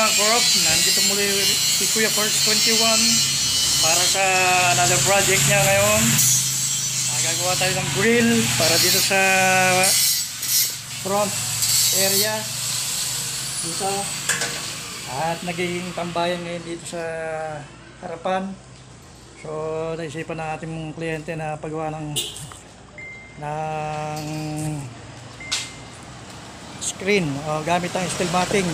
mga korok, nandito muli si Kuya First 21 para sa another project niya ngayon. Gagawa tayo ng grill para dito sa front area dito, at nagiging tambayan ngayon dito sa harapan. So naisipan ng ating kliyente na paggawa ng screen gamit ang steel matting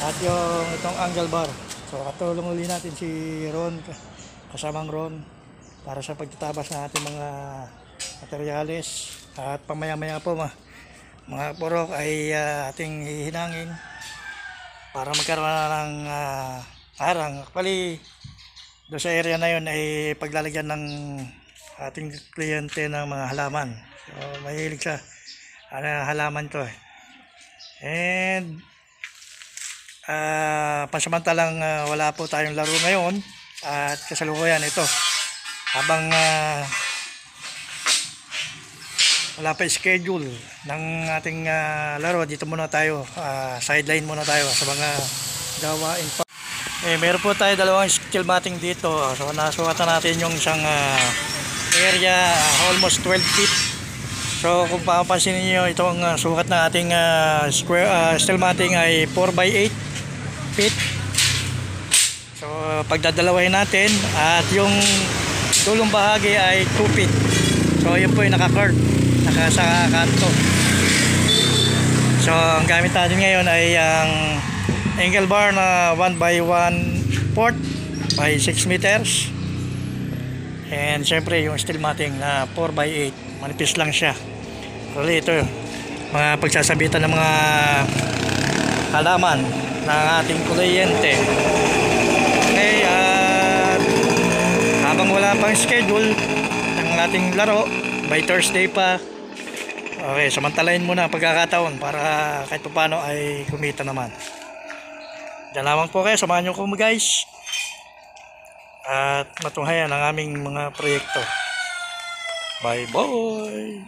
at yung itong angle bar. So katulong uli natin si Ron, kasamang Ron, para sa pagtatabas ng ating mga materyales. At pamaya-maya po mga porok ay ating hihinangin para magkaroon ng arang. Actually doon sa area na yun ay paglalagyan ng ating kliyente ng mga halaman. So mahilig sa halaman to and pansamantalang wala po tayong laro ngayon at kasalukuyan ito habang wala pa schedule ng ating laro. Dito muna tayo, sideline muna tayo sa mga gawain pa. Meron po tayo dalawang steel matting dito. So nasukatan natin yung isang area, almost 12 feet. So kung papansin niyo, itong sukat ng ating steel matting ay 4x8 feet. So pagdadalawahin natin, at yung dulong bahagi ay 2 feet. So yun po yung naka-curve, sa kanto. So ang gamit natin ngayon ay ang angle bar na 1x1/4 by 6 meters, and syempre yung steel matting na 4x8, manipis lang siya. Really, ito mga pagsasabitan ng mga halaman ng ating kliyente. Okay, habang wala pang schedule ng ating laro, by Thursday pa, okay, samantalahin muna ang pagkakataon para kahit paano ay kumita naman. Diyan lamang po kayo, samahan nyo ko guys, at matunghayan ang aming mga proyekto. Bye bye.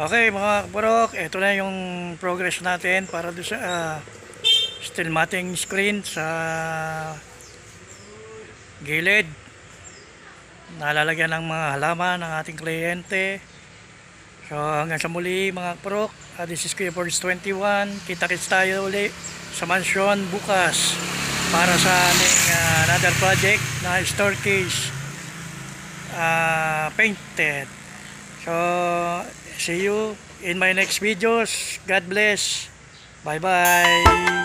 Okay mga kaparok, ito na yung progress natin para doon sa steel matting screen sa gilid. Nalalagyan ng mga halaman ng ating kliyente. So hanggang sa muli mga kaparok, this is Kuya Force 21. Kita-kits tayo uli sa mansion bukas para sa aming another project na staircase painted. So see you in my next videos. God bless. Bye bye.